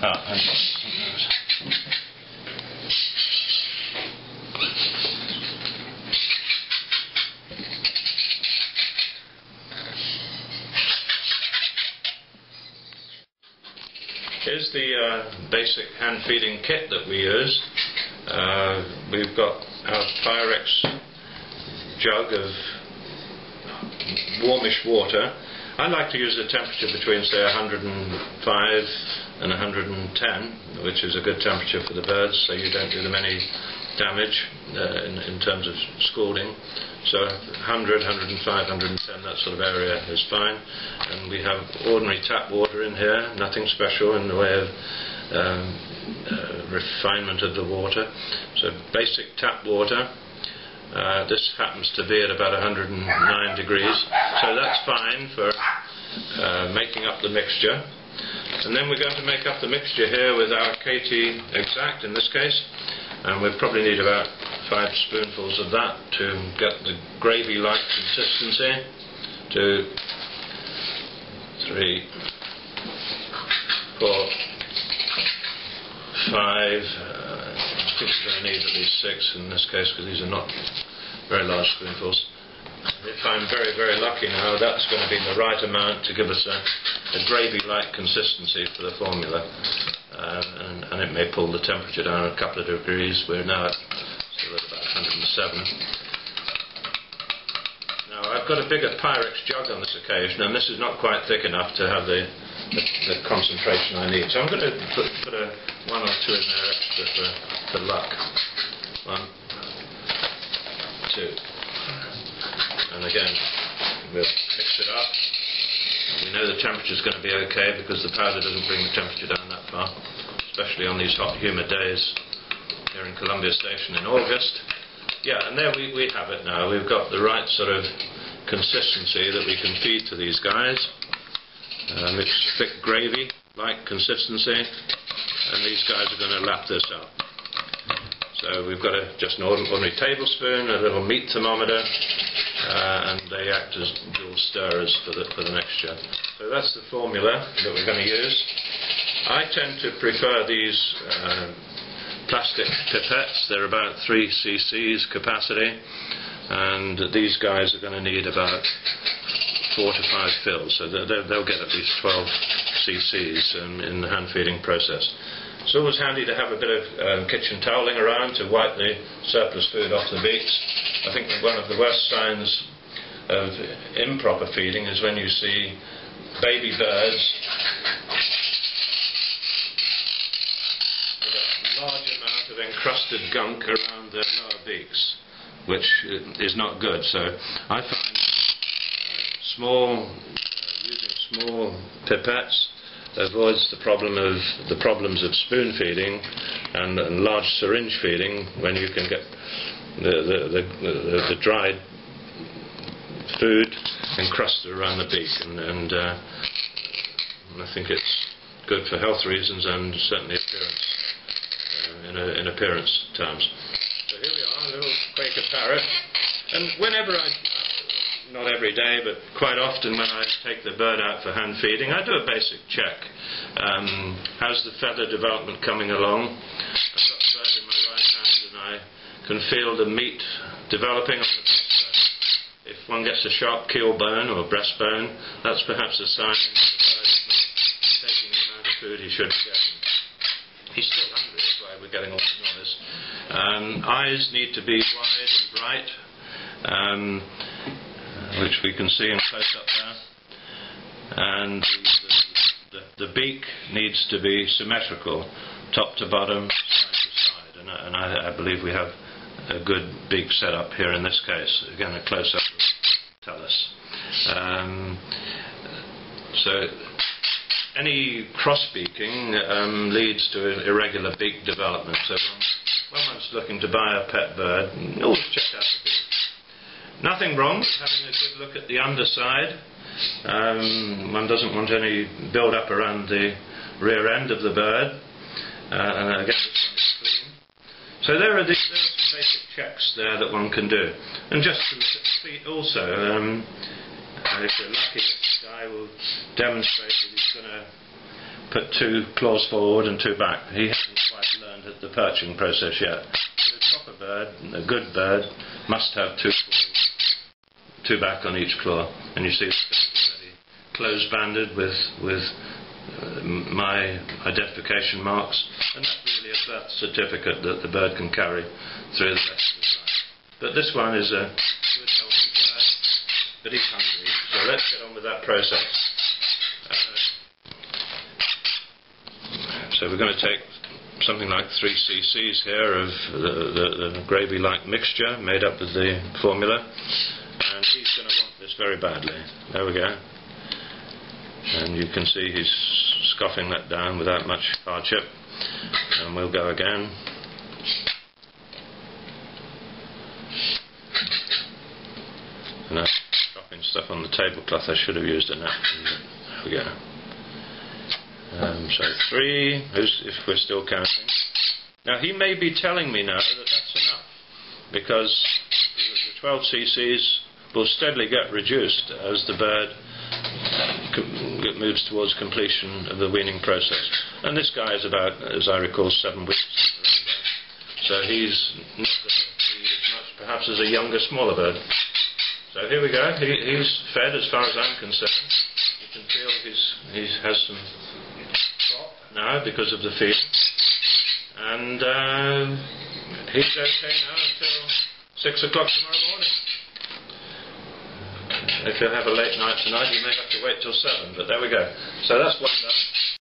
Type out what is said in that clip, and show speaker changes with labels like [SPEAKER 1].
[SPEAKER 1] Here's the basic hand feeding kit that we use. We've got our Pyrex jug of warmish water. I like to use a temperature between, say, 105 and 110, which is a good temperature for the birds, so you don't do them any damage in terms of scalding. So 100, 105, 110, that sort of area is fine. And we have ordinary tap water in here, nothing special in the way of refinement of the water. So basic tap water. This happens to be at about 109 degrees, so that's fine for making up the mixture. And then we're going to make up the mixture here with our KT Exact in this case, and we probably need about 5 spoonfuls of that to get the gravy-like consistency. 2, 3, 4, 5. I think we're going to need at least 6 in this case, because these are not very large spoonfuls. If I'm very, very lucky now, that's going to be the right amount to give us a gravy-like consistency for the formula. And it may pull the temperature down a couple of degrees. We're now still at about 107. Now, I've got a bigger Pyrex jug on this occasion, and this is not quite thick enough to have the concentration I need. So I'm going to put 1 or 2 in there extra for luck. 1, 2. And again, we'll mix it up. And we know the temperature is going to be okay because the powder doesn't bring the temperature down that far, especially on these hot, humid days here in Columbia Station in August. Yeah, and there we have it now. We've got the right sort of consistency that we can feed to these guys. It's thick gravy-like consistency, and these guys are going to lap this up. So we've got just an ordinary tablespoon, a little meat thermometer, and they act as dual stirrers for the mixture. So that's the formula that we're going to use. I tend to prefer these plastic pipettes. They're about 3 cc's capacity, and these guys are going to need about 4 to 5 fills, so they'll get at least 12 cc's in the hand feeding process. It's always handy to have a bit of kitchen toweling around to wipe the surplus food off the beaks. I think that one of the worst signs of improper feeding is when you see baby birds with a large amount of encrusted gunk around their lower beaks, which is not good. So I find using small pipettes avoids the problems of spoon feeding and large syringe feeding, when you can get the dried food encrusted around the beak, and I think it's good for health reasons and certainly appearance, in appearance terms. So here we are, a little Quaker parrot, and whenever not every day, but quite often when I take the bird out for hand feeding, I do a basic check. How's the feather development coming along? I've got the bird in my right hand and I can feel the meat developing on the breastbone. If one gets a sharp keel bone or breastbone, that's perhaps a sign that the bird is not taking the amount of food he should be getting. He's still hungry, that's why we're getting all the noise. Eyes need to be wide and bright, which we can see in close-up there, and the beak needs to be symmetrical, top to bottom, side to side, and I believe we have a good beak set up here in this case. Again, a close-up will tell us. So any cross-beaking leads to irregular beak development, so when one's looking to buy a pet bird, always check out the beak. Nothing wrong with having a good look at the underside. One doesn't want any build-up around the rear end of the bird. And again, this one is clean. So there are some basic checks there that one can do. And just to look at the feet also. If you're lucky, this guy will demonstrate that he's going to put 2 claws forward and 2 back. He hasn't quite learned the perching process yet. A proper bird, a good bird, must have 2 claws, 2 back on each claw. And you see it's already close-banded with my identification marks, and that's really a birth certificate that the bird can carry through the rest of his life. But this one is a good healthy bird, but he's hungry, so let's get on with that process. So we're going to take something like 3 cc's here of the gravy-like mixture made up with the formula, and he's going to want this very badly. There we go. And you can see he's scoffing that down without much hardship. And we'll go again. And I'm dropping stuff on the tablecloth. I should have used a napkin. There we go. So 3, if we're still counting. Now he may be telling me now that that's enough, because the 12 cc's will steadily get reduced as the bird moves towards completion of the weaning process. And this guy is about, as I recall, 7 weeks. So he's not going to feed as much perhaps as a younger, smaller bird. So here we go. He's fed as far as I'm concerned. You can feel he has some crop now because of the feeding. And he's okay now until 6 o'clock tomorrow morning. If you have a late night tonight, you may have to wait till 7, but there we go. So that's one done.